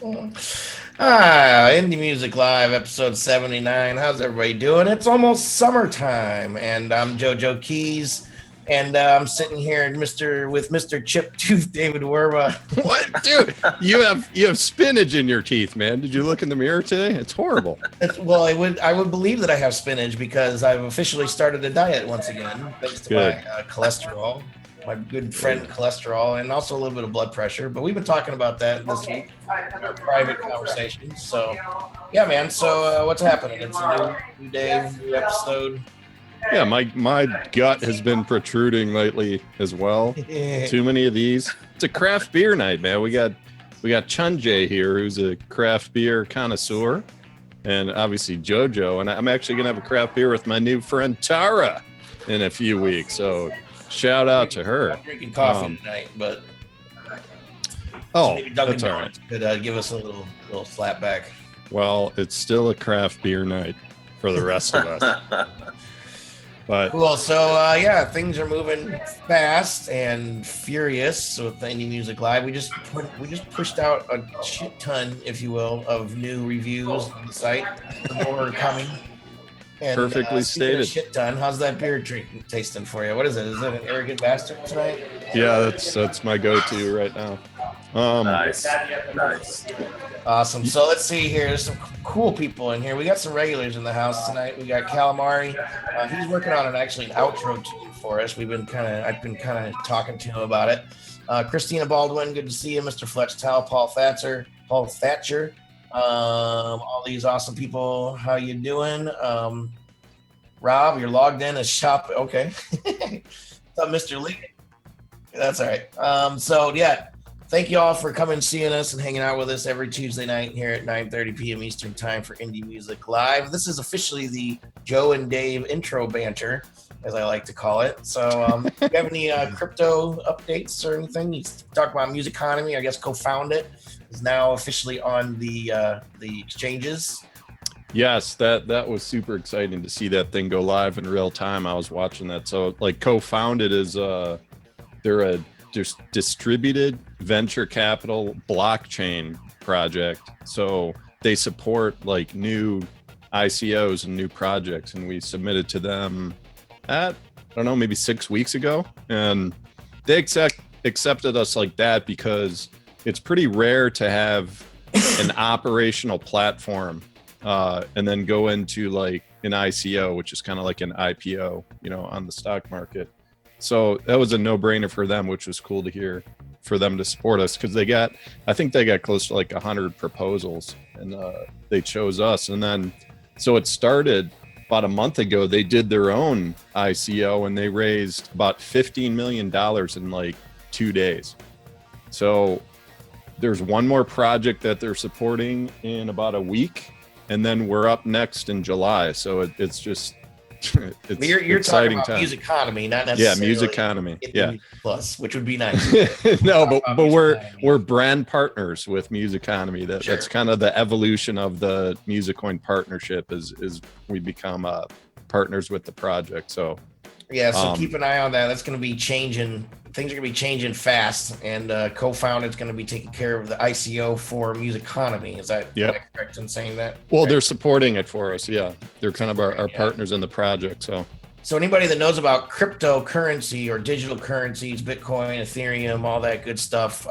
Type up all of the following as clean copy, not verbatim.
Indie Music Live, episode 79. How's everybody doing? It's almost summertime, and I'm JoeJoeKeys, and I'm sitting here with Mr. Chip Tooth David Werba. What, dude? You have spinach in your teeth, man. Did you look in the mirror today? It's horrible. Well, I would believe that I have spinach because I've officially started a diet once again, thanks to my cholesterol. My good friend cholesterol, and also a little bit of blood pressure. But we've been talking about that this week in our private conversations. So, yeah, man. So, what's happening? It's a new day, new episode. Yeah, my gut has been protruding lately as well. Too many of these. It's a craft beer night, man. We got Chunjay here, who's a craft beer connoisseur, and obviously JoJo. And I'm actually gonna have a craft beer with my new friend Tara in a few weeks. So. Shout out to her. I'm drinking coffee tonight, but maybe that's all right. Could give us a little slap back. Well, it's still a craft beer night for the rest of us. But cool. So things are moving fast and furious with Indie Music Live. We just pushed out a shit ton, if you will, of new reviews on the site. The more are coming. And, perfectly stated. Shit ton. How's that beer tasting for you? What is it? Is it an Arrogant Bastard tonight? Yeah, that's my go-to right now. Nice. Awesome. So let's see here. There's some cool people in here. We got some regulars in the house tonight. We got Calamari. He's working on an outro tune for us. I've been kind of talking to him about it. Christina Baldwin, good to see you. Mr. Fletchtow, Paul Thatcher. All these awesome people, how you doing? Rob, you're logged in as shop. Okay. What's up, Mr. Lee? That's all right. Thank you all for coming, seeing us, and hanging out with us every Tuesday night here at 9:30 p.m. Eastern Time for Indie Music Live. This is officially the Joe and Dave intro banter, as I like to call it. So, do you have any crypto updates or anything? You talk about Music Economy. I guess co-found it. Is now officially on the exchanges. Yes, that was super exciting to see that thing go live in real time. I was watching that. So, like, co-founded is they're a distributed venture capital blockchain project. So they support like new ICOs and new projects, and we submitted to them I don't know, maybe 6 weeks ago, and they accepted us like that because it's pretty rare to have an operational platform and then go into like an ICO, which is kind of like an IPO, on the stock market. So that was a no-brainer for them, which was cool to hear for them to support us, because I think they got close to like 100 proposals, and they chose us. And then, so it started about a month ago. They did their own ICO and they raised about $15 million in like 2 days. So there's one more project that they're supporting in about a week, and then we're up next in July. So it's just it's you're exciting talking about time. Music Economy, not necessarily Music Economy. Yeah, Plus, which would be nice. No, but we're brand partners with Music Economy. That's kind of the evolution of the Musicoin partnership. Is we become partners with the project. So so keep an eye on that. That's going to be changing. Things are going to be changing fast, and co-founded is going to be taking care of the ICO for Music Economy. Is that correct in saying that? Well, they're supporting it for us. Yeah, they're kind of our partners in the project. So anybody that knows about cryptocurrency or digital currencies, Bitcoin, Ethereum, all that good stuff,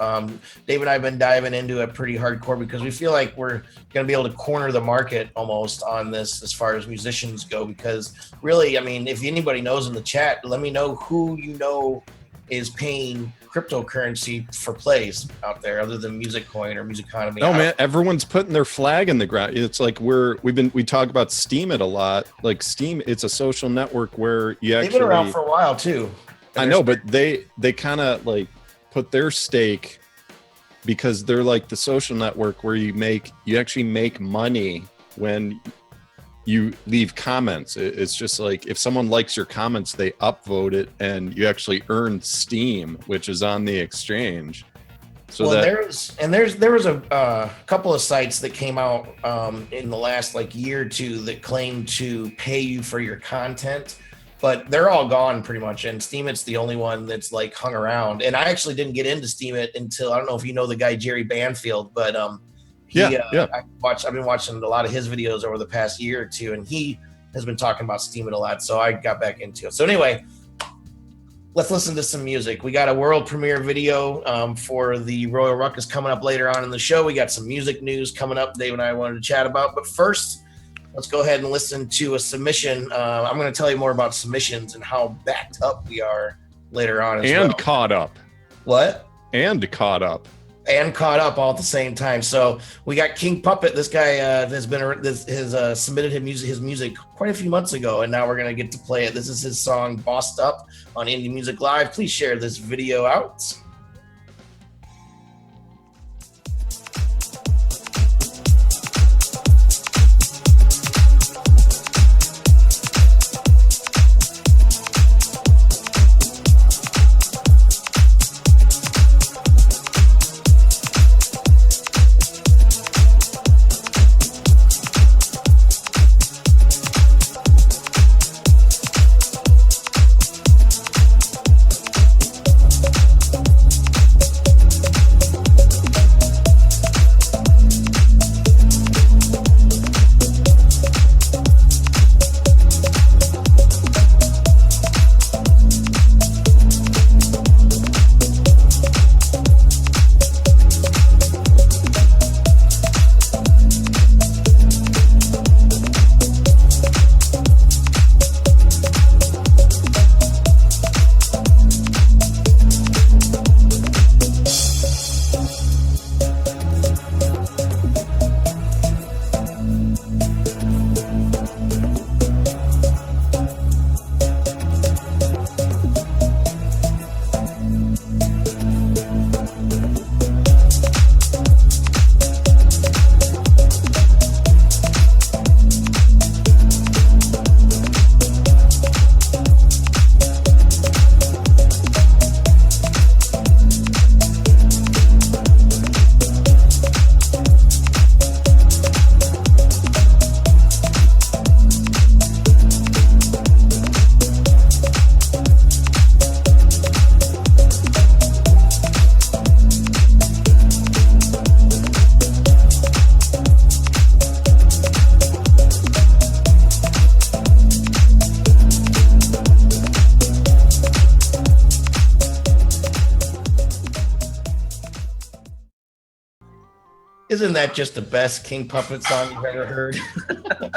Dave and I have been diving into it pretty hardcore because we feel like we're going to be able to corner the market almost on this as far as musicians go. Because really, I mean, if anybody knows in the chat, let me know who is paying cryptocurrency for plays out there other than Musicoin or Music Economy. No, man, everyone's putting their flag in the ground. It's like we talk about Steam it a lot. Like Steam, it's a social network where they've been around for a while too. I know, but they kind of like put their stake, because they're like the social network where you actually make money when you leave comments. It's just like if someone likes your comments, they upvote it, and you actually earn Steam, which is on the exchange. So there was a couple of sites that came out in the last like year or two that claim to pay you for your content, but they're all gone pretty much. And Steemit's the only one that's like hung around. And I actually didn't get into Steemit until, I don't know if you know the guy Jerry Banfield, but I've been watching a lot of his videos over the past year or two, and he has been talking about steaming a lot, so I got back into it. So anyway, let's listen to some music. We got a world premiere video for the Royal Ruckus coming up later on in the show. We got some music news coming up Dave and I wanted to chat about, but first, let's go ahead and listen to a submission. I'm going to tell you more about submissions and how backed up we are later on as well. And caught up. What? And caught up. And caught up all at the same time. So we got King Puppet. This guy has submitted his music quite a few months ago, and now we're going to get to play it. This is his song Bossed Up on Indie Music Live. Please share this video out. Isn't that just the best King Puppet song you've ever heard? All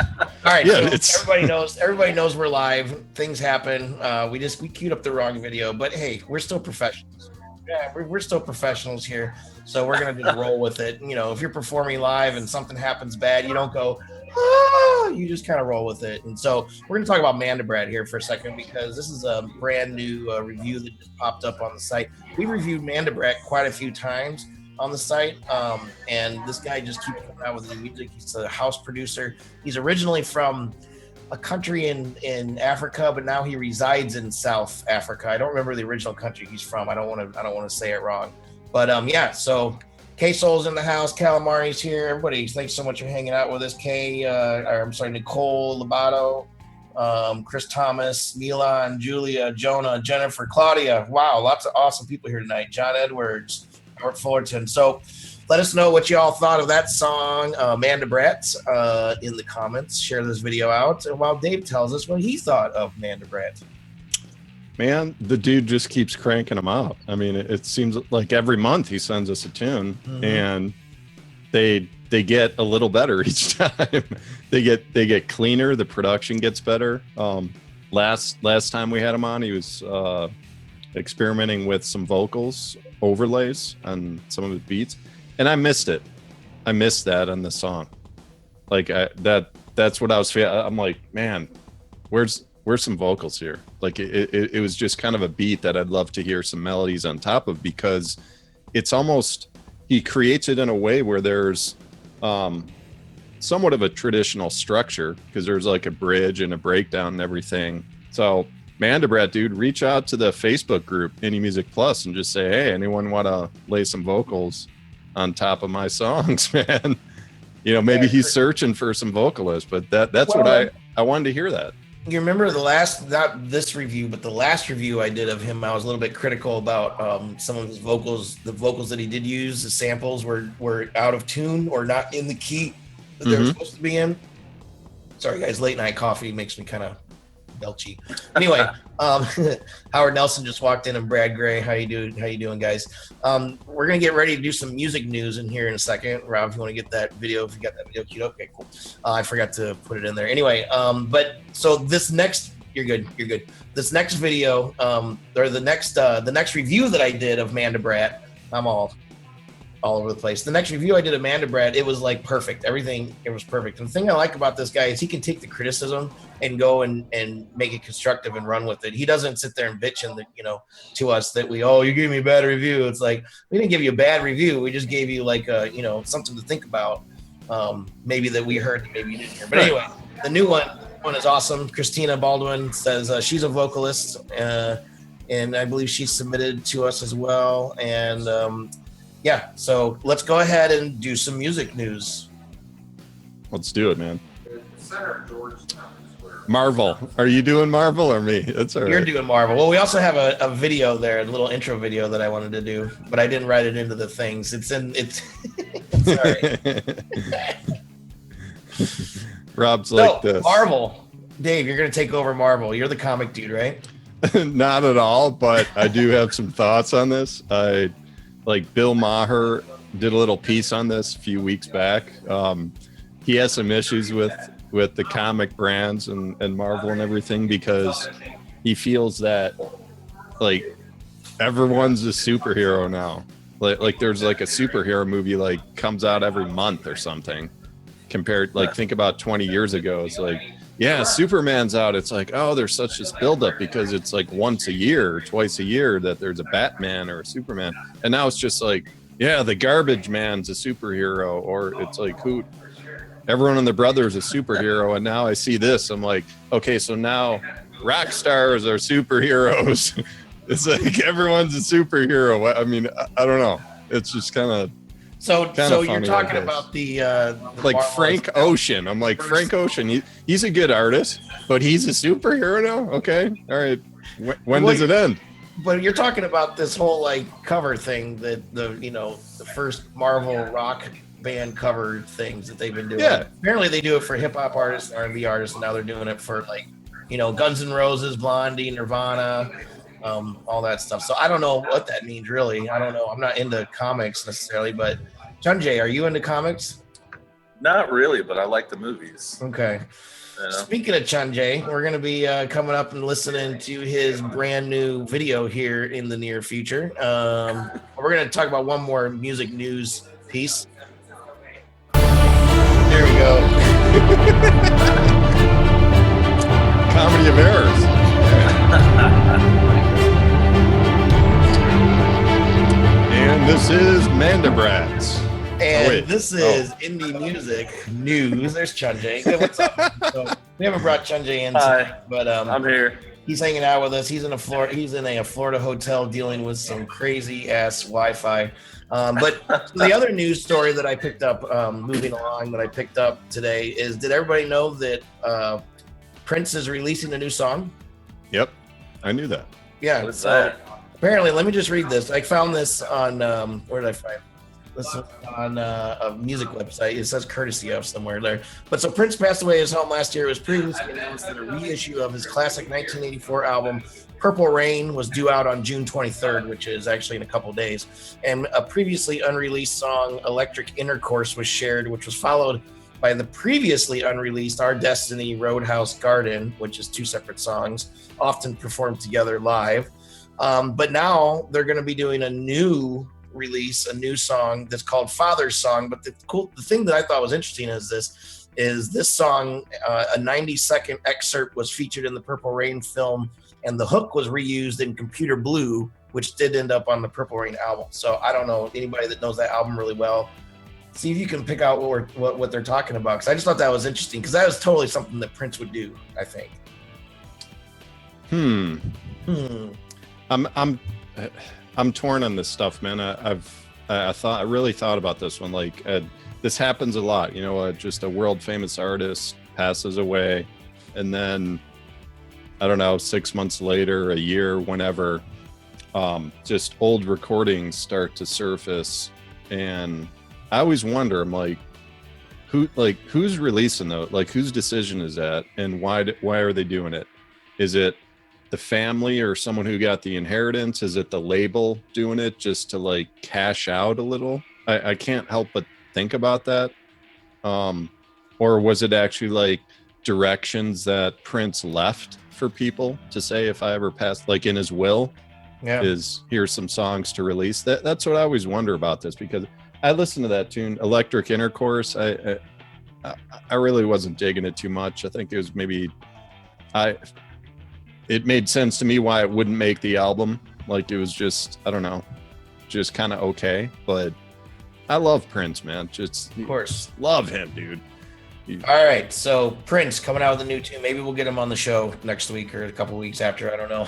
right, yeah, so everybody knows we're live. Things happen. We queued up the wrong video, but hey, we're still professionals. Yeah, we're still professionals here, so we're gonna just roll with it. You know, if you're performing live and something happens bad, you don't go, ah, you just kind of roll with it. And so we're gonna talk about MandaBrat here for a second, because this is a brand new review that just popped up on the site. We reviewed MandaBrat quite a few times on the site, and this guy just keeps coming out with new music. He's a house producer. He's originally from a country in Africa, but now he resides in South Africa. I don't remember the original country he's from. I don't want to say it wrong, but yeah. So K-Soul's in the house. Calamari's here. Everybody, thanks so much for hanging out with us. Nicole Lobato, Chris Thomas, Milan, Julia, Jonah, Jennifer, Claudia. Wow, lots of awesome people here tonight. John Edwards, Robert Fullerton. So let us know what y'all thought of that song, MandaBrat, in the comments. Share this video out, and while Dave tells us what he thought of MandaBrat. Man, the dude just keeps cranking them out. I mean, it seems like every month he sends us a tune, and they get a little better each time. they get cleaner. The production gets better. Last time we had him on, he was experimenting with some vocals overlays on some of his beats, and I missed it. I missed that on the song. Like that's what I was feeling. I'm like, man, where's some vocals here? Like it was just kind of a beat that I'd love to hear some melodies on top of, because it's almost, he creates it in a way where there's somewhat of a traditional structure, because there's like a bridge and a breakdown and everything. So MandaBrat, dude, reach out to the Facebook group Indie Music Plus and just say, hey, anyone want to lay some vocals on top of my songs, man? You know, maybe he's searching for some vocalists, but that's what I wanted to hear that. You remember the last, not this review, but the last review I did of him, I was a little bit critical about some of his vocals. The vocals that he did use, the samples were out of tune or not in the key that they were supposed to be in. Sorry, guys, late night coffee makes me kind of belchy. Anyway, Howard Nelson just walked in and Brad Gray. How you doing, guys? We're gonna get ready to do some music news in here in a second. Rob, if you want to get that video, if you got that video queued up, okay, cool. I forgot to put it in there. Anyway, but so this next, you're good. This next video, or the next review that I did of MandaBrat, I'm all over the place. The next review I did of MandaBrat, it was like perfect. Everything, it was perfect. And the thing I like about this guy is he can take the criticism and go and make it constructive and run with it. He doesn't sit there and bitch in the, to us that you gave me a bad review. It's like, we didn't give you a bad review. We just gave you like a, something to think about. Maybe that we heard, maybe you didn't hear. But anyway, the new one is awesome. Christina Baldwin says she's a vocalist, and I believe she submitted to us as well. And yeah, so let's go ahead and do some music news. Let's do it, man. Marvel. Are you doing Marvel or me? That's all right. You're doing Marvel. Well, we also have a video there, a little intro video that I wanted to do, but I didn't write it into the things. It's sorry. Rob's like this. Marvel. Dave, you're going to take over Marvel. You're the comic dude, right? Not at all, but I do have some thoughts on this. Like Bill Maher did a little piece on this a few weeks back. He has some issues with the comic brands and Marvel and everything because he feels that like everyone's a superhero now. Like there's like a superhero movie like comes out every month or something. Compared, like think about 20 years ago, it's like, yeah, Superman's out. It's like, oh, there's such this buildup because it's like once a year, twice a year that there's a Batman or a Superman. And now it's just like, yeah, the garbage man's a superhero, or it's like everyone and their brother is a superhero. And now I see this, I'm like, okay, so now rock stars are superheroes. It's like everyone's a superhero. I mean, I don't know. It's just kind of. So you're talking about the like Frank Ocean. I'm like, Frank Ocean, he's a good artist, but he's a superhero now? Okay, all right. When does it end? But you're talking about this whole like cover thing that the first Marvel rock band cover things that they've been doing. Yeah. Apparently they do it for hip hop artists, R&B artists, and now they're doing it for like, Guns N' Roses, Blondie, Nirvana, all that stuff. So I don't know what that means really. I don't know. I'm not into comics necessarily, but Chunjay, are you into comics? Not really, but I like the movies. Okay. Speaking of Chunjay, we're going to be coming up and listening to his brand new video here in the near future. We're going to talk about one more music news piece. There we go. Comedy of errors. And this is MandaBrat. And this is indie music news. There's Chunjay. Hey, what's up? So we haven't brought Chunjay in tonight, but I'm here. He's hanging out with us. He's in a Florida hotel dealing with some crazy ass Wi-Fi. But the other news story that I picked up, moving along, that I picked up today is: did everybody know that Prince is releasing a new song? Yep, I knew that. Yeah. What's that? Apparently, let me just read this. I found this on where did I find it? This is on a music website. It says courtesy of somewhere there. But so Prince passed away at his home last year. It was previously announced that a reissue of his classic 1984 album Purple Rain was due out on June 23rd, which is actually in a couple days. And a previously unreleased song, Electric Intercourse, was shared, which was followed by the previously unreleased Our Destiny Roadhouse Garden, which is two separate songs, often performed together live. But now they're going to be doing a new release, a new song that's called Father's Song. But the thing that I thought was interesting is this song, a 90-second excerpt was featured in the Purple Rain film, and the hook was reused in Computer Blue, which did end up on the Purple Rain album. So I don't know anybody that knows that album really well. See if you can pick out what they're talking about, because I just thought that was interesting, because that was totally something that Prince would do, I think. I'm torn on this stuff, man. I really thought about this one. Like this happens a lot, just a world famous artist passes away, and then I don't know, 6 months later, a year, whenever, just old recordings start to surface. And I always wonder, I'm like, who's releasing those? Like, whose decision is that? And why are they doing it? Is it the family or someone who got the inheritance? Is it the label doing it just to like cash out a little? I can't help but think about that. Or was it actually like directions that Prince left for people to say, if I ever pass, like in his will, is here's some songs to release? That's what I always wonder about this, because I listened to that tune, Electric Intercourse. I really wasn't digging it too much. I think it was maybe it made sense to me why it wouldn't make the album. Like, it was just, I don't know, just kind of okay. But I love Prince, man. Just, of course, love him, dude. All right, so Prince coming out with a new tune. Maybe we'll get him on the show next week or a couple weeks after. I don't know.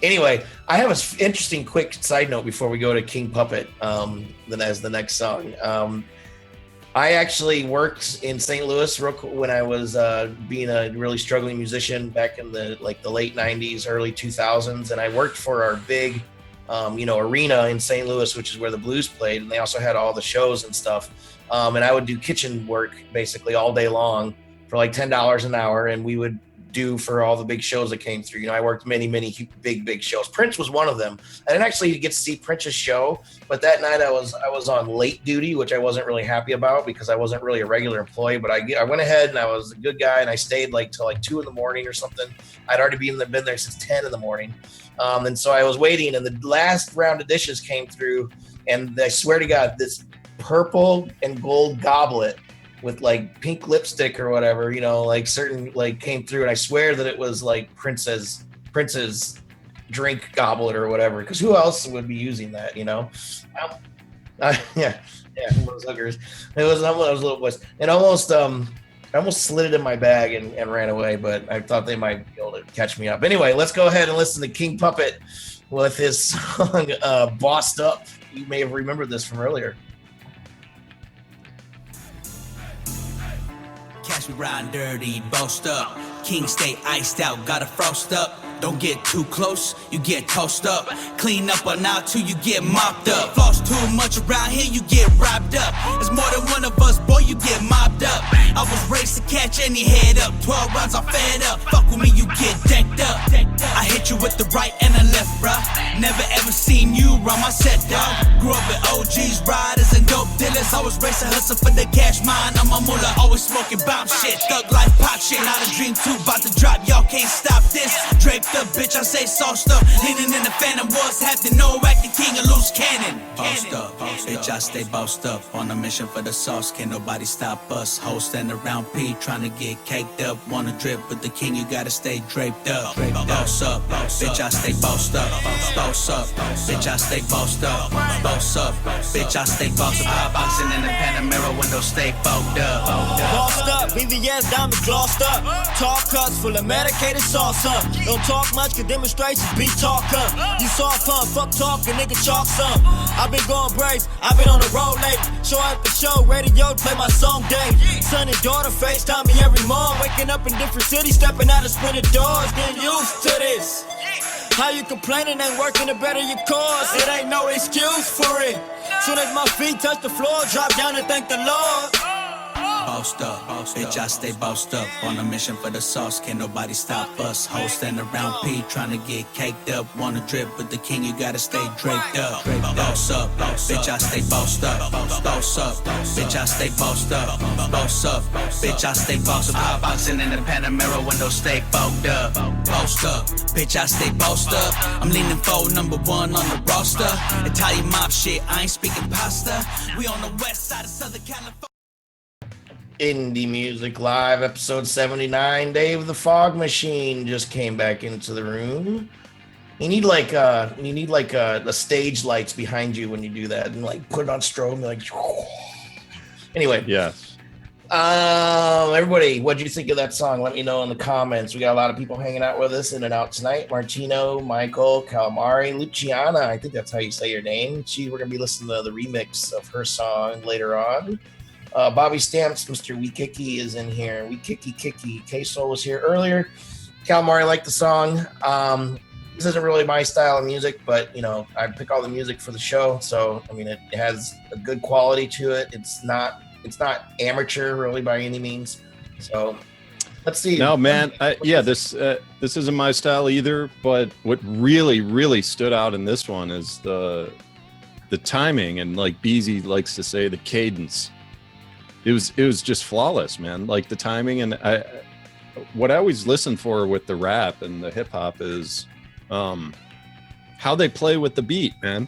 Anyway, I have an interesting quick side note before we go to King Puppet. Then as the next song. I actually worked in St. Louis when I was being a really struggling musician back in the late 90s, early 2000s. And I worked for our big, arena in St. Louis, which is where the BluZ played. And they also had all the shows and stuff. And I would do kitchen work basically all day long for like $10 an hour. And we would do for all the big shows that came through. I worked many big shows. Prince was one of them. I didn't actually get to see Prince's show, but that night I was on late duty, which I wasn't really happy about because I wasn't really a regular employee. But I went ahead and I was a good guy and I stayed till 2 a.m. or something. I'd already been there since 10 a.m. And so I was waiting, and the last round of dishes came through, and I swear to God, this purple and gold goblet with like pink lipstick or whatever, came through. And I swear that it was like Prince's drink goblet or whatever, because who else would be using that, those hookers. It was one of those little boys. And I almost slid it in my bag and ran away, but I thought they might be able to catch me up. Anyway, let's go ahead and listen to King Puppet with his song, Bossed Up. You may have remembered this from earlier. Catch me riding dirty, boast up. King stay iced out, gotta frost up. Don't get too close, you get tossed up. Clean up or not till you get mopped up. Floss too much around here, you get wrapped up. There's more than one of us, boy, you get mobbed up. I was raised to catch any head up. 12 rounds, I'm fed up. Fuck with me, you get decked up. I hit you with the right and the left, bruh. Never ever seen you run my set, dog. Grew up with OGs, riders, and dope dealers. Always race to hustle for the cash mine. I'm a mullah, always smoking bomb shit. Thug life, pop shit, not a dream too. About to drop, y'all can't stop this. Draped up, bitch, I say sauced up. Leaning in the phantom wars, have to know act the king of loose cannon. Bossed up, bitch, I stay bossed up. On a mission for the sauce, can't nobody stop us. Hoes stand around P, trying to get caked up. Wanna drip with the king, you gotta stay draped up. Boss up, bitch, I stay bossed up. Boss up, bitch, I stay bossed up. Boss up, bitch, I stay bossed up. Boxing in the Panamera window, stay fogged up. Bossed up, VVS diamonds glossed up. Tall cuts full of medicated sauce up. Don't talk much, cause demonstrations be talk up. You saw fun, fuck talking, nigga chalk some. I been going brave, I been on the road lately. Show up the show, radio, play my song daily. Son and daughter FaceTime me every morning. Waking up in different cities, stepping out of sprinted doors. Getting used to this. How you complaining ain't working to better your cause? It ain't no excuse for it. Soon as my feet touch the floor, drop down and thank the Lord. Bossed up, bitch, I stay bossed up. On a mission for the sauce, can't nobody stop us. Hoes stand around P, trying to get caked up. Wanna drip with the king, you gotta stay draped up. Boss up, bitch, I stay bossed up. Boss up, bitch, I stay bossed up. Boss up, bitch, I stay bossed up. Boxing in the Panamera window, stay fogged up. Bossed up, bitch, I stay bossed up. I'm leaning for number one on the roster. Italian mob shit, I ain't speaking pasta. We on the west side of Southern California. Indie Music Live, episode 79. Dave the Fog Machine just came back into the room. You need the stage lights behind you when you do that, and like put it on strobe, like. Anyway, Yes. Everybody, what'd you think of that song? Let me know in the comments. We got a lot of people hanging out with us in and out tonight. Martino, Michael, Calamari, Luciana. I think that's how you say your name. We're gonna be listening to the remix of her song later on. Bobby Stamps, Mr. Weekiki is in here. Weekiki. K-Soul was here earlier. Calamari liked the song. This isn't really my style of music, but you know, I pick all the music for the show, so I mean, it has a good quality to it. It's not amateur really by any means. So let's see. No, man. This isn't my style either. But what really stood out in this one is the timing, and like Beezy likes to say, the cadence. It was just flawless, man. Like the timing, and what I always listen for with the rap and the hip hop is how they play with the beat, man,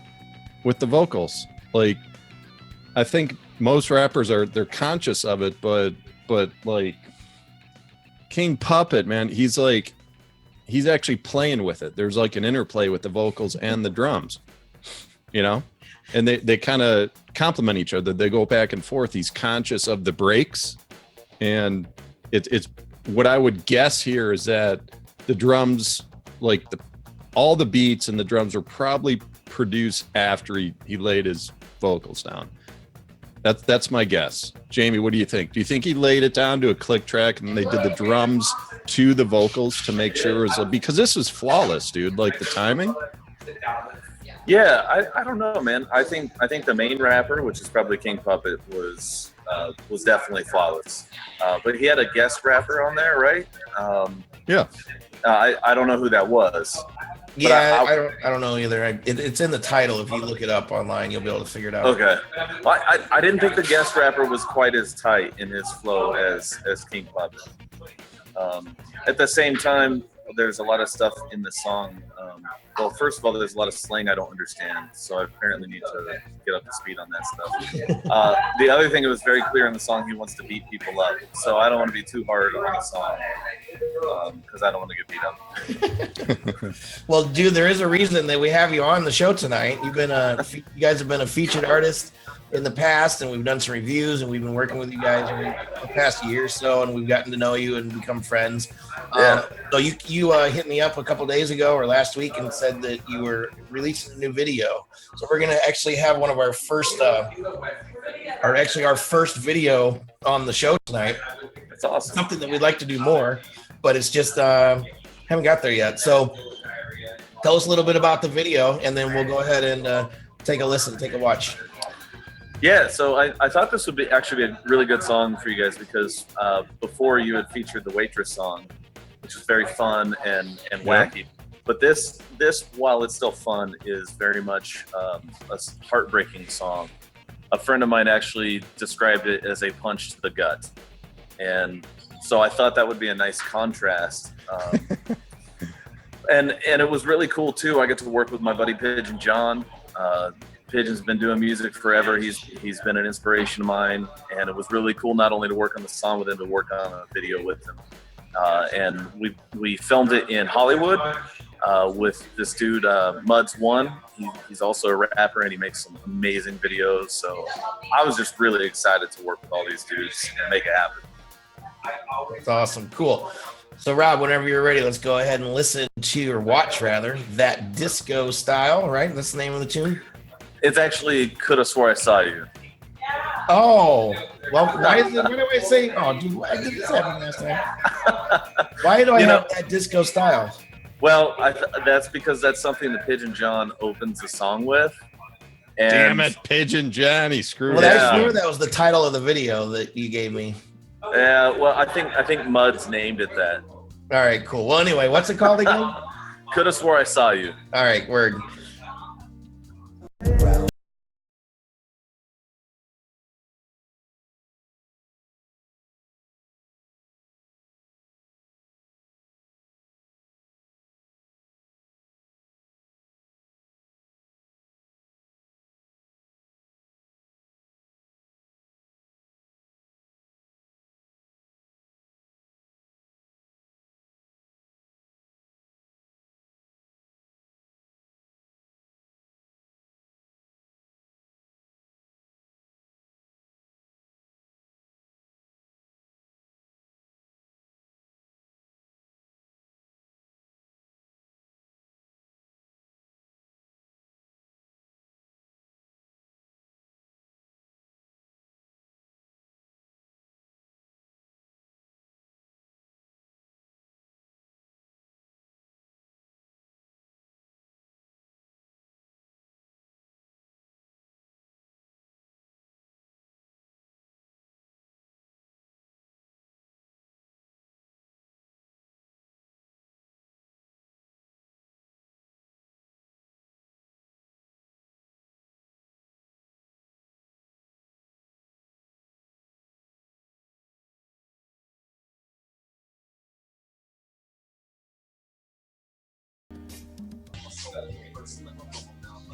with the vocals. Like I think most rappers they're conscious of it, but like King Puppet, man, he's actually playing with it. There's like an interplay with the vocals and the drums, you know, and they kind of complement each other. They go back and forth. He's conscious of the breaks, and it's what I would guess here is that the drums, like all the beats and the drums, were probably produced after he laid his vocals down. That's my guess. Jamie, what do you think? Do you think he laid it down to a click track and they did the drums to the vocals to make sure it was, because this was flawless, dude. Like the timing. Yeah, I don't know, man. I think the main rapper, which is probably King Puppet, was definitely flawless. But he had a guest rapper on there, right? Yeah. I don't know who that was. Yeah, I don't know either. It's in the title. If you look it up online, you'll be able to figure it out. Okay. Well, I didn't think the guest rapper was quite as tight in his flow as King Puppet. At the same time, there's a lot of stuff in the song. Well, first of all, there's a lot of slang I don't understand, so I apparently need to get up to speed on that stuff. The other thing, it was very clear in the song he wants to beat people up, so I don't want to be too hard on the song because I don't want to get beat up. Well, dude, there is a reason that we have you on the show tonight. You guys have been a featured artist in the past, and we've done some reviews, and we've been working with you guys over the past year or so, and we've gotten to know you and become friends. Yeah. So you hit me up a couple days ago or last week and said that you were releasing a new video. So we're gonna actually have one of our first, our first video on the show tonight. That's awesome. Something that we'd like to do more, but it's just haven't got there yet. So tell us a little bit about the video, and then we'll go ahead and take a listen, take a watch. Yeah, so I thought this would actually be a really good song for you guys because before you had featured the Waitress song, which is very fun and wacky. But this, while it's still fun, is very much a heartbreaking song. A friend of mine actually described it as a punch to the gut. And so I thought that would be a nice contrast. And it was really cool, too. I get to work with my buddy Pigeon John. Pigeon's been doing music forever. He's been an inspiration of mine, and it was really cool not only to work on the song with him, to work on a video with him. And we filmed it in Hollywood with this dude Muds1. He's also a rapper, and he makes some amazing videos. So I was just really excited to work with all these dudes and make it happen. That's awesome. Cool. So Rob, whenever you're ready, let's go ahead and listen to, or watch rather, That Disco Style, right? That's the name of the tune? It's actually Coulda Swore I Saw You. Oh, well, why do I say, oh, dude, why did this happen last time? Why do I have That Disco Style? Well, that's because that's something that Pigeon John opens the song with. And Damn it, Pigeon John, he screwed Well, it I up. swear that was the title of the video that you gave me. well, I think Muds named it that. All right, cool. Well, anyway, what's it called again? Coulda Swore I Saw You. All right, word.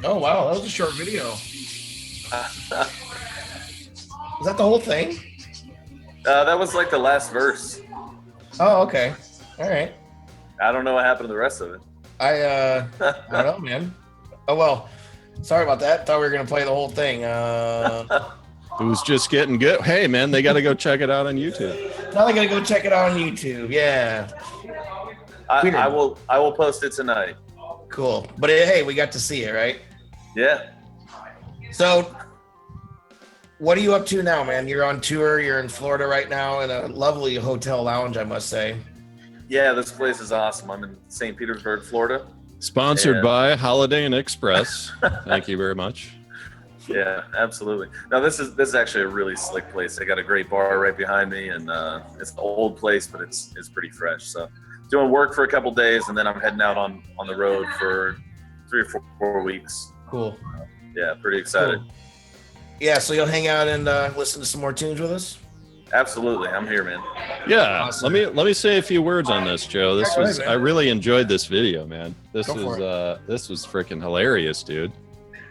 Oh wow, that was a short video. Was that the whole thing? That was like the last verse. Oh, okay. All right. I don't know what happened to the rest of it. I don't know, man. Oh well. Sorry about that. Thought we were gonna play the whole thing. It was just getting good. Hey, man, they got to go check it out on YouTube. Now they gotta go check it out on YouTube. Yeah. I will post it tonight. Cool. But hey, we got to see it, right? Yeah. So, what are you up to now, man? You're on tour. You're in Florida right now in a lovely hotel lounge, I must say. Yeah, this place is awesome. I'm in St. Petersburg, Florida. Sponsored by Holiday Inn Express. Thank you very much. Yeah, absolutely. Now this is actually a really slick place. They got a great bar right behind me, and it's an old place, but it's pretty fresh. So, doing work for a couple days, and then I'm heading out on the road for 3 or 4 weeks. Cool. Yeah, pretty excited. Cool. Yeah, so you'll hang out and listen to some more tunes with us? Absolutely, I'm here, man. Yeah, Awesome. let me say a few words on this, Joe. This Go was ahead, man. I really enjoyed this video, man. This Go for was freaking hilarious, dude.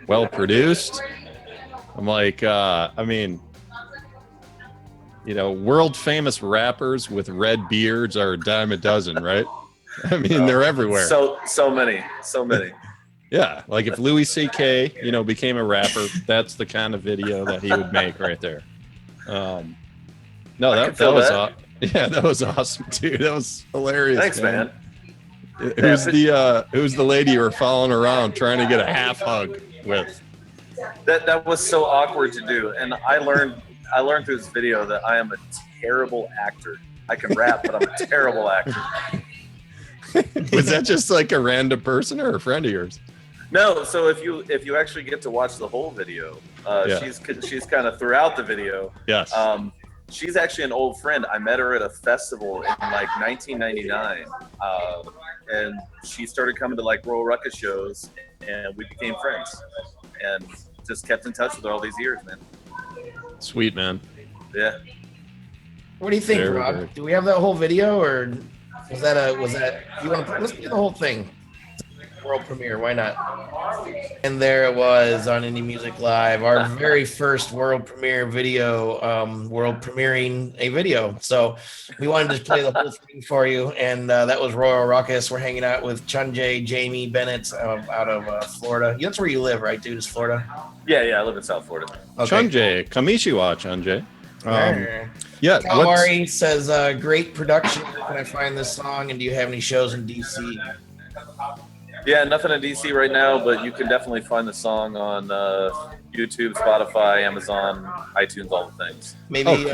Well produced. I'm like, I mean, you know, world famous rappers with red beards are a dime a dozen, right? I mean, they're everywhere. So many. Yeah, like if Louis C.K., you know, became a rapper, that's the kind of video that he would make right there. No, that was yeah, that was awesome, dude. That was hilarious. Thanks, man. Who's the lady you were following around trying to get a half hug with? That was so awkward to do, and I learned through this video that I am a terrible actor. I can rap, but I'm a terrible actor. Was that just like a random person or a friend of yours? No, so if you actually get to watch the whole video, she's kind of throughout the video. Yes. She's actually an old friend. I met her at a festival in like 1999, and she started coming to like Royal Ruckus shows, and we became friends, and just kept in touch with her all these years, man. Sweet, man. Yeah. What do you think, Very, Rob? very. Do we have that whole video, or was that you want to let's do the whole thing? World premiere, why not? And there it was on Indie Music Live, our very first world premiere video, world premiering a video. So we wanted to play the whole thing for you, and that was Royal Ruckus. We're hanging out with Chunjay, Jamie Bennett out of Florida. That's where you live, right, dude? Is Florida? Yeah, I live in South Florida. Okay. Chunjay, Kamishiwa, Chunjay. Yeah. Calamari says, great production. Where can I find this song? And do you have any shows in DC? Yeah, nothing in DC right now, but you can definitely find the song on YouTube, Spotify, Amazon, iTunes, all the things. Maybe,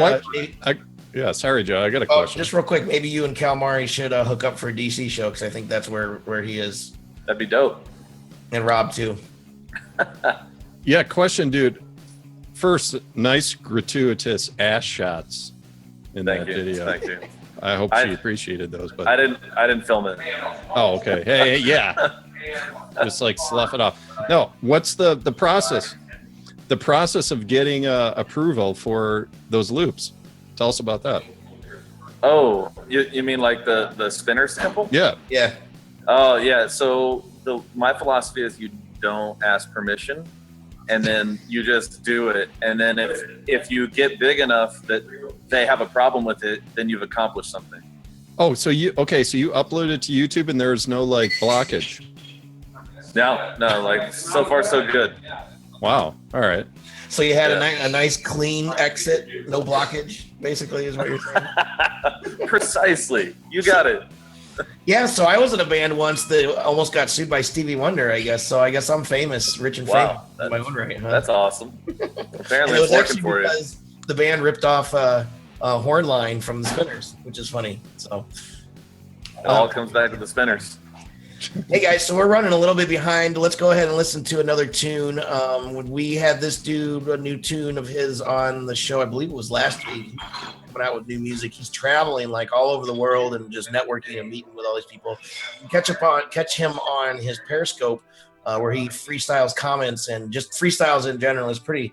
Yeah, sorry, Joe. I got a question. Just real quick, maybe you and Calamari should hook up for a DC show, because I think that's where he is. That'd be dope. And Rob, too. Yeah, question, dude. First, nice gratuitous ass shots in that video. Thank you. I hope she appreciated those, but I didn't film it. oh, okay. Hey, yeah. Just like slough it off. No, what's the process? The process of getting approval for those loops. Tell us about that. Oh, you mean like the spinner sample? Yeah. Yeah. Oh, yeah. So my philosophy is you don't ask permission, and then you just do it. And then if you get big enough that they have a problem with it, then you've accomplished something. Oh, so you upload it to YouTube and there's no like blockage. No, like so far so good. Wow. All right. So you had a nice clean exit, no blockage, basically, is what you're saying? Precisely. You got it. Yeah, so I was in a band once that almost got sued by Stevie Wonder, I guess. So I guess I'm famous, rich and famous in my own right, huh? That's awesome. Apparently it it's was working actually for you. because the band ripped off a horn line from the Spinners, which is funny. So It all comes back to the spinners. hey guys, so we're running a little bit behind. Let's go ahead and listen to another tune. When we had this dude, a new tune of his on the show, I believe it was last week, coming out with new music. He's traveling like all over the world and just networking and meeting with all these people. Catch him on his Periscope, where he freestyles comments and just freestyles in general. It's pretty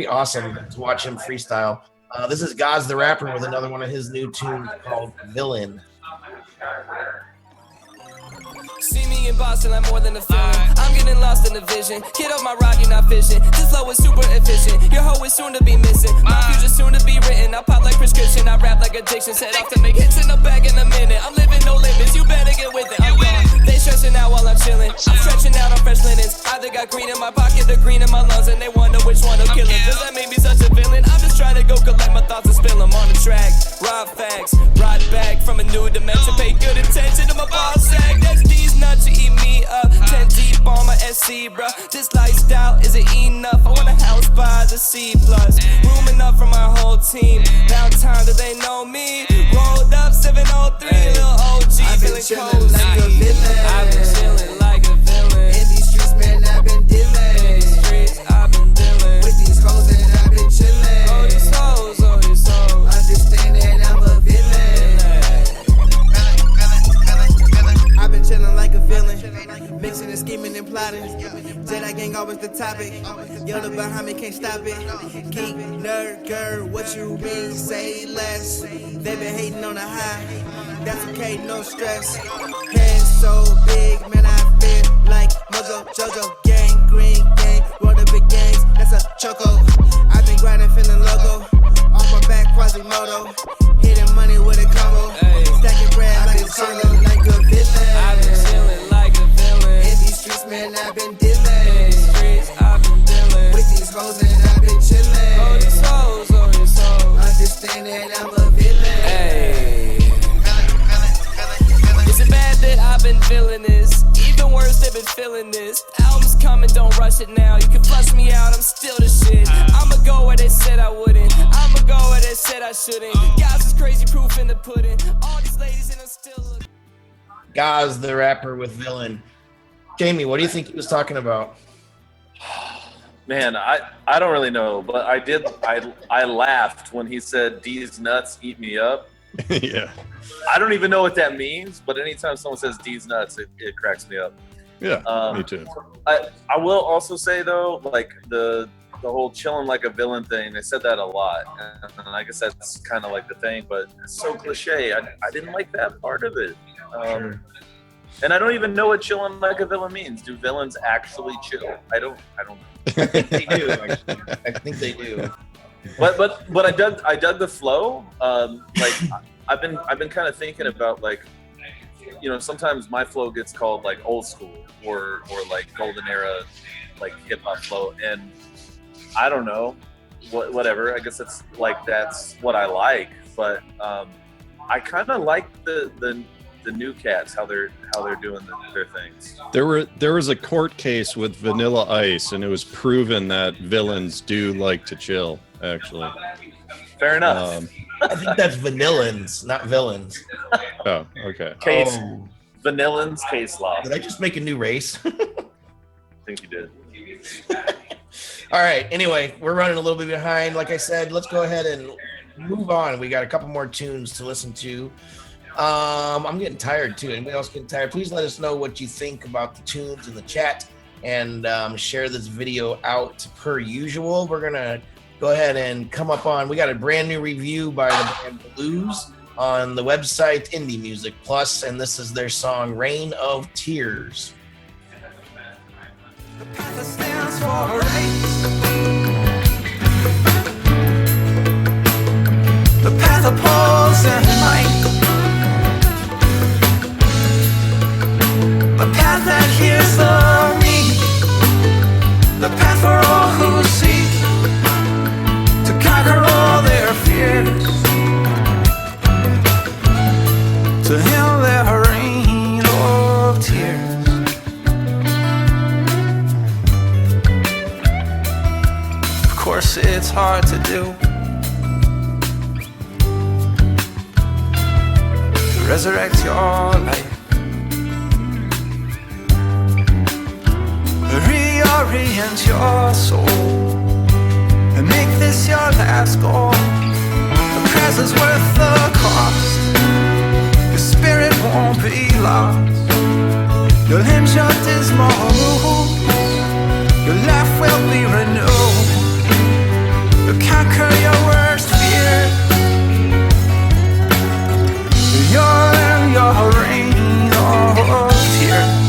awesome to watch him freestyle. This is Gaz the Rapper with another one of his new tunes called Villain. See me in Boston, I'm more than a feeling. I'm getting lost in the vision. Get off my rod, you're not fishing. This flow is super efficient. Your hoe is soon to be missing. My future soon to be written. I pop like prescription. I rap like addiction. Set off to make hits in the bag in a minute. I'm living no limits. You better get with it. I'm gone. They stressing out while I'm chilling. I'm stretching out on fresh linens. Either got green in my pocket or green in my lungs, and they wonder which one will kill it. Does that make me such a villain? I'm just trying to go collect my thoughts and spill them on the track. Rob facts, brought back from a new dimension. Pay good attention to my ball sack. That's these nuts to eat me up. 10 deep on my SC, bruh. This lifestyle isn't enough. I want a house by the C+. Room enough for my whole team. Now time that they know me. Rolled up 703, little OG, feeling cozy. Like a villain. I've been chilling like a villain. In these streets, man, I've been dealing. In these streets, I've been dealing with these hoes, and I've been chilling. Oh, these hoes, oh, these hoes. Understand that I'm a villain. I've been chilling like a villain, mixing and scheming and plotting. Jedi gang always the topic. Yoda behind me can't stop it. Geek, nerd, girl, what you mean? Say less. They been hating on the high. That's okay, no stress. Head so big, man, I feel like Mojo, JoJo, gang, green gang, roll the big gangs. That's a choco. I've been grinding, feeling logo. Off my back, Quasimodo. Hitting money with a combo. Stacking bread like a solo, like a villain. I've been chilling like a villain. In these streets, man, I've been dealing. In these streets, I've been dealing with these hoes, and I've been chilling. Oh, these hoes, oh, these hoes. Understand that I'm a villain. Hey. Is it bad that I've been feeling this? Even worse, they've been feeling this. Album's coming, don't rush it now. You can flush me out, I'm still the shit. I'ma go where they said I wouldn't. I'ma go where they said I shouldn't. Guys is crazy proof in the pudding. All these ladies and I'm still looking. Gaz the Rapper with Villain. Jamie, what do you think he was talking about? Man, I don't really know, but I laughed when he said D's nuts eat me up. Yeah. I don't even know what that means, but anytime someone says D's nuts, it cracks me up. Yeah, me too. I will also say though, like the whole chilling like a villain thing, they said that a lot, and I guess that's kind of like the thing, but it's so cliche. I didn't like that part of it. And I don't even know what chilling like a villain means. Do villains actually chill? I don't know. I think they do, actually. I think they do. But I dug the flow. Like I've been kind of thinking about, like, you know, sometimes my flow gets called like old school or like golden era, like hip hop flow, and I don't know, whatever. I guess that's what I like. But I kind of like the new cats, how they're doing their things. There was a court case with Vanilla Ice, and it was proven that villains do like to chill. Actually, fair enough. I think that's vanillins, not villains. Oh, okay. Case vanillins case law. Did I just make a new race? I think you did. All right. Anyway, we're running a little bit behind. Like I said, let's go ahead and move on. We got a couple more tunes to listen to. I'm getting tired too. Anybody else getting tired? Please let us know what you think about the tunes in the chat, and share this video out per usual. We're gonna go ahead and come up on. We got a brand new review by the band BluZ on the website Indie Music Plus, and this is their song "Rain of Tears." The path that stands for a race. The path of pulse and light. The path that hears the need. The path for all who seek to conquer all their fears, to heal their rain of tears. Of course it's hard to do, to resurrect your life, reorient your soul, and make this your last goal. The price is worth the cost. Your spirit won't be lost. You'll end your dismal mood. Your life will be renewed. You'll conquer your worst fear. You'll end your reign of tears.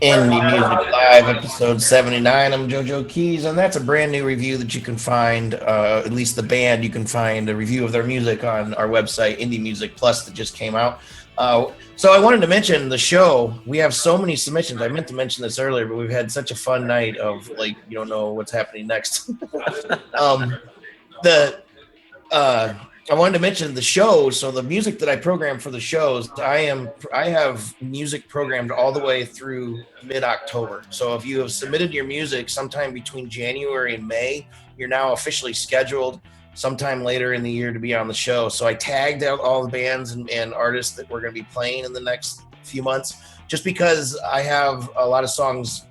Indie Music Live, episode 79. I'm JoeJoeKeys, and that's a brand new review that you can find, at least the band, you can find a review of their music on our website, Indie Music Plus, that just came out. So I wanted to mention the show. We have so many submissions. I meant to mention this earlier, but we've had such a fun night of, like, you don't know what's happening next. I wanted to mention the shows. So the music that I program for the shows, I have music programmed all the way through mid-October. So if you have submitted your music sometime between January and May, you're now officially scheduled sometime later in the year to be on the show. So I tagged out all the bands and artists that we're going to be playing in the next few months, just because I have a lot of songs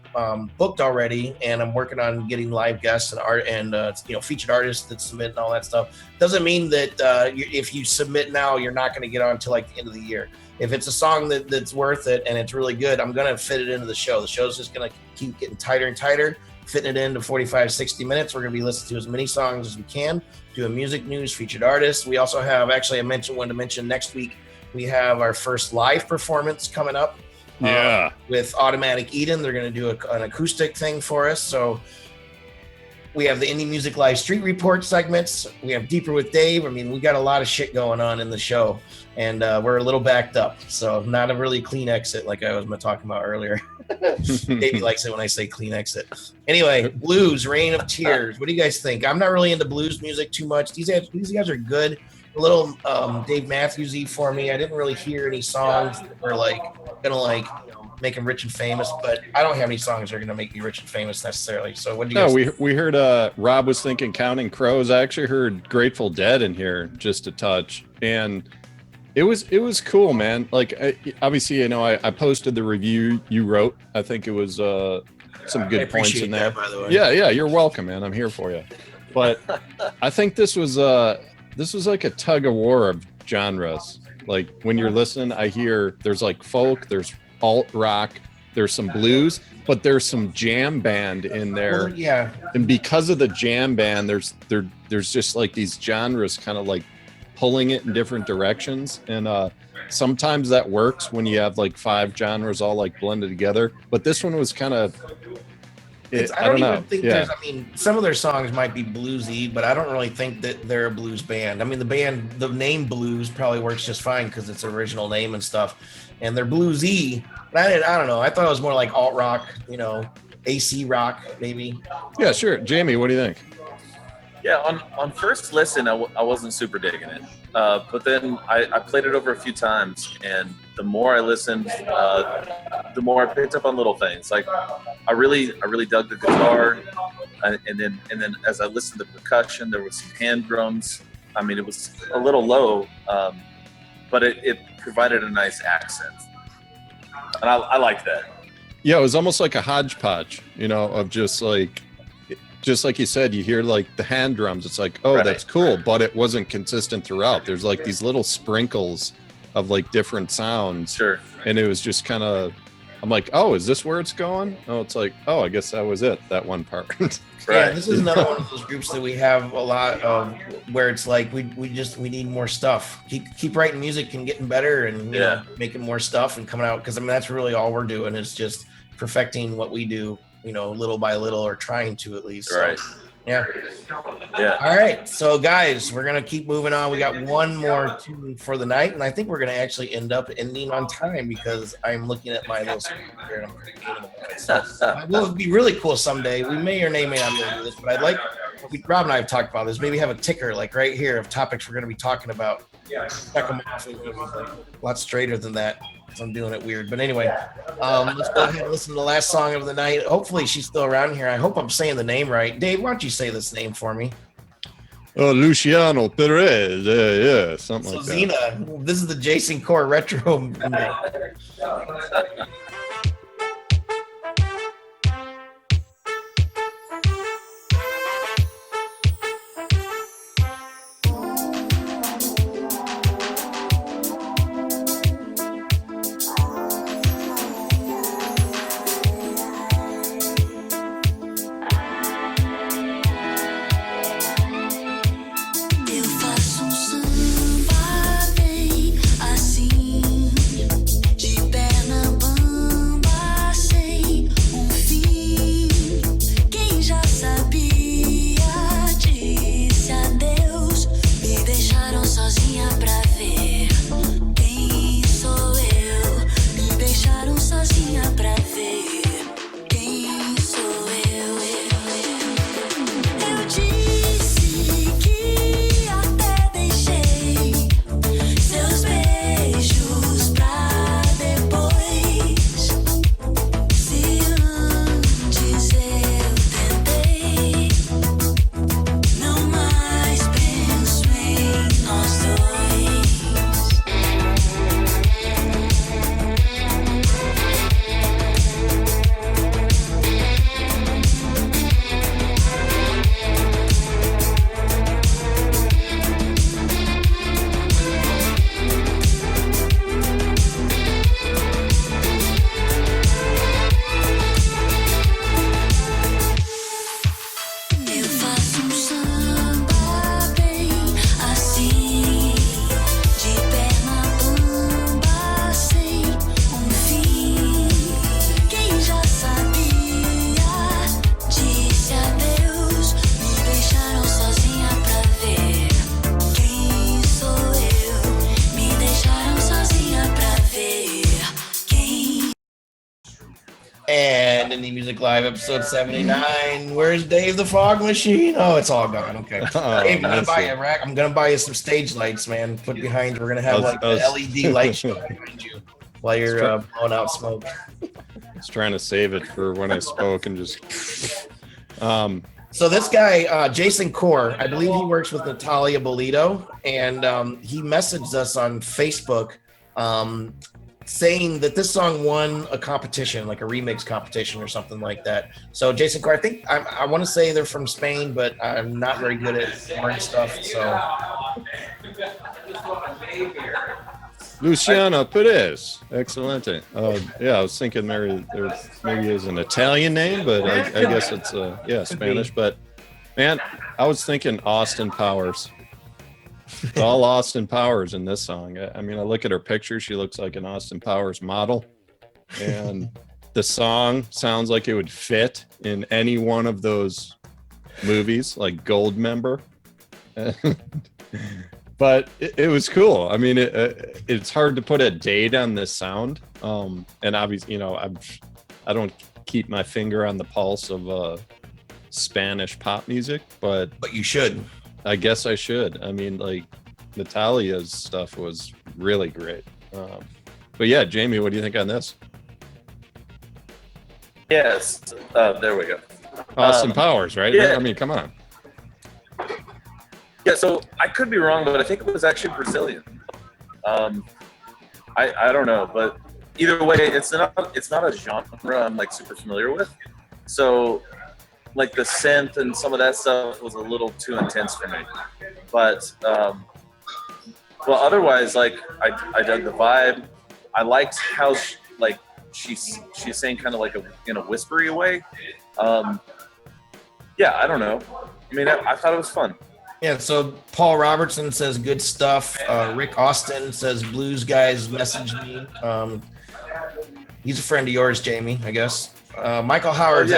booked already, and I'm working on getting live guests and art and featured artists that submit and all that stuff. Doesn't mean that if you submit now, you're not going to get on until like the end of the year. If it's a song that's worth it and it's really good, I'm going to fit it into the show. The show's just going to keep getting tighter and tighter, fitting it into 45, 60 minutes. We're going to be listening to as many songs as we can, doing music news, featured artists. We also have, actually, wanted to mention next week, we have our first live performance coming up. With Automatic Eden. They're going to do an acoustic thing for us. So we have the Indie Music Live Street Report segments. We have Deeper with Dave. I mean, we got a lot of shit going on in the show, and we're a little backed up. So not a really clean exit like I was talking about earlier. Davey likes it when I say clean exit. Anyway, BluZ, Reign of Tears. What do you guys think? I'm not really into blues music too much. These guys are good. A little Dave Matthews-y for me. I didn't really hear any songs that were gonna make him rich and famous, but I don't have any songs that are gonna make me rich and famous necessarily. So what do you guys think? We heard Rob was thinking Counting Crows. I actually heard Grateful Dead in here just a touch, and it was cool, man. Like obviously, I posted the review you wrote. I think it was some good points in there. That, by the way. Yeah, you're welcome, man. I'm here for you. But I think this was like a tug of war of genres. Like when you're listening, I hear there's like folk, there's alt rock, there's some blues, but there's some jam band in there. Well, yeah. And because of the jam band, there's just like these genres kind of like pulling it in different directions. And sometimes that works when you have like 5 genres all like blended together. But this one was kind of I don't even think there's, some of their songs might be bluesy, but I don't really think that they're a blues band. I mean, the name BluZ probably works just fine because it's original name and stuff, and they're bluesy. I don't know. I thought it was more like alt rock, AC rock maybe. Yeah, sure. Jamie, what do you think? Yeah, on first listen, I wasn't super digging it. But then I played it over a few times, and the more I listened, the more I picked up on little things. Like I really dug the guitar, and then as I listened to the percussion, there was some hand drums. I mean, it was a little low, but it provided a nice accent, and I liked that. Yeah, it was almost like a hodgepodge, of just like you said, you hear like the hand drums. It's like, oh, right. That's cool, but it wasn't consistent throughout. There's like these little sprinkles of like different sounds. Sure. And it was just kind of, I'm like, oh, is this where it's going? Oh, it's like, oh, I guess that was it, that one part. Right. Yeah, this is another one of those groups that we have a lot of, where it's like we need more stuff. Keep writing music and getting better, and making more stuff and coming out, because that's really all we're doing is just perfecting what we do. Little by little, or trying to at least. Right. So, yeah. All right. So, guys, we're going to keep moving on. We got one more tune for the night, and I think we're going to actually end up ending on time because I'm looking at my little screen here and I'm creating it. So, it will be really cool someday. We may or may not be able to do this, but I'd like, Rob and I have talked about this, maybe have a ticker like right here of topics we're going to be talking about. Check them off. A lot straighter than that. I'm doing it weird, but anyway, let's go ahead and listen to the last song of the night. Hopefully she's still around here. I hope I'm saying the name right. Dave, why don't you say this name for me? Luciana Pires, yeah, something like that. Sozinha. This is the Jason Core Retro. Samba bem assim, de perna bamba. sozinha pra ver quem sou eu. Me deixaram sozinha pra ver quem sou eu. Eu disse que até deixei seus beijos pra depois. Se antes eu tentei, não mais penso em nós dois. Eu faço um samba bem assim, de perna bamba sem um fim. Quem já sabia disse adeus, me deixaram sozinha pra ver quem sou eu. Me deixaram sozinha pra ver quem. And Indie Music Live, episode 79. Where's Dave the Fog Machine? Oh, it's all gone. Okay. Oh, Dave, I'm gonna that's buy it. you a rack. I'm gonna buy you some stage lights, man. Put behind. We're gonna have like I was- an LED light show behind you while you're blowing out smoke. I was trying to save it for when I spoke and just. So this guy, Jason Core, I believe he works with Natalia Bolito, and he messaged us on Facebook saying that this song won a competition, like a remix competition or something like that. So Jason Core, I think I want to say they're from Spain, but I'm not very good at foreign stuff. So Luciana Pires, excelente. Yeah, I was thinking there maybe is an Italian name, but I guess it's Spanish. But man, I was thinking Austin Powers. It's all Austin Powers in this song. I mean, I look at her picture; she looks like an Austin Powers model, and the song sounds like it would fit in any one of those movies, like Goldmember. But it was cool. I mean, it's hard to put a date on this sound. And obviously, I don't keep my finger on the pulse of Spanish pop music, but you should. I guess I should. I mean, like Natalia's stuff was really great. But yeah, Jamie, what do you think on this? Yes, there we go. Austin Powers, right? Yeah. I mean, come on. Yeah, so I could be wrong, but I think it was actually Brazilian. I don't know, but either way, it's not a genre I'm like super familiar with. So like the synth and some of that stuff was a little too intense for me. But well, otherwise, like I dug the vibe. I liked how she's saying kind of like in a whispery way. Yeah, I don't know. I mean, I thought it was fun. yeah, so Paul Robertson says good stuff. Rick Austin says blues guys messaged me. He's a friend of yours, Jamie, I guess. Michael Howard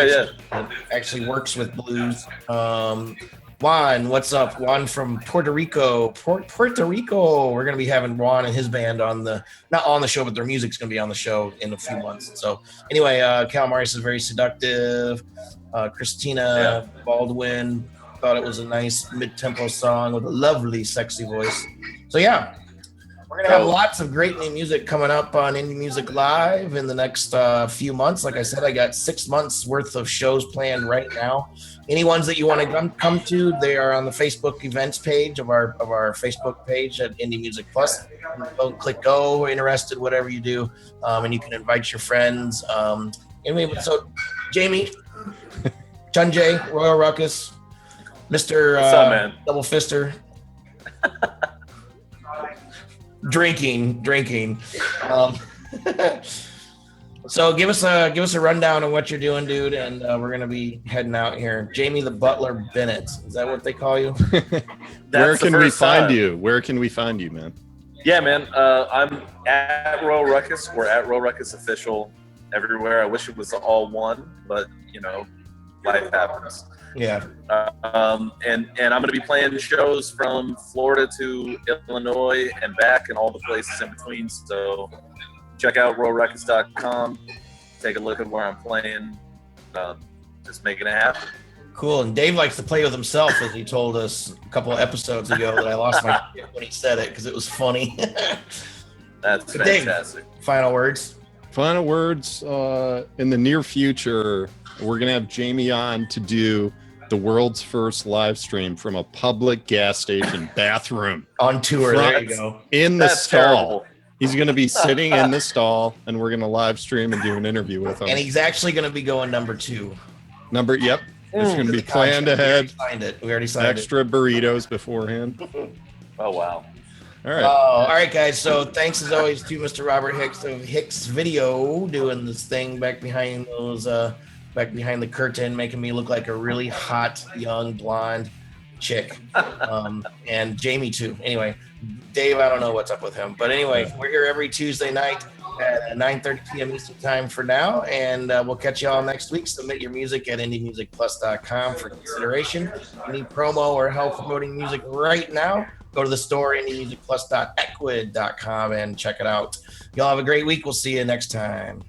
actually works with BluZ. Juan, what's up? Juan from Puerto Rico. Puerto Rico. We're gonna be having Juan and his band not on the show, but their music's gonna be on the show in a few months. So anyway, Calamari says very seductive. Christina Baldwin thought it was a nice mid-tempo song with a lovely, sexy voice. So yeah, we're gonna have lots of great new music coming up on Indie Music Live in the next few months. Like I said, I got 6 months worth of shows planned right now. Any ones that you want to come to, they are on the Facebook events page of our Facebook page at Indie Music Plus. Click go, interested, whatever you do, and you can invite your friends. Anyway, so Jamie, Chunjay, Royal Ruckus, Mr. What's up, man? Double Fister. Drinking. So give us a rundown of what you're doing, dude, and we're gonna be heading out here. Jamie the Butler Bennett, is that what they call you? Where can we find you? Where can we find you, man? Yeah, man. I'm at Royal Ruckus. We're at Royal Ruckus Official everywhere. I wish it was all one, but life happens. Yeah. And I'm going to be playing shows from Florida to Illinois and back and all the places in between. So check out RollRecords.com. Take a look at where I'm playing. Just making it happen. Cool. And Dave likes to play with himself, as he told us a couple of episodes ago that I lost my shit when he said it because it was funny. That's So Dave, fantastic. final words. Final words. In the near future, we're gonna have Jamie on to do the world's first live stream from a public gas station bathroom On tour. There you go. in the That's stall. terrible. He's gonna be sitting in the stall, and we're gonna live stream and do an interview with him. And he's actually going to be going number 2. Yep. It's gonna be planned ahead. We already signed it. Extra burritos beforehand. Oh, wow. All right. All right, guys. So thanks as always to Mr. Robert Hicks of Hixvideo doing this thing back behind the curtain, making me look like a really hot young blonde chick, and Jamie too. Anyway, Dave, I don't know what's up with him, but anyway, we're here every Tuesday night at 9:30 p.m. Eastern time for now, and we'll catch you all next week. Submit your music at indiemusicplus.com for consideration. Any promo or help promoting music right now, go to the store, indiemusicplus.equid.com, and check it out. Y'all have a great week. We'll see you next time.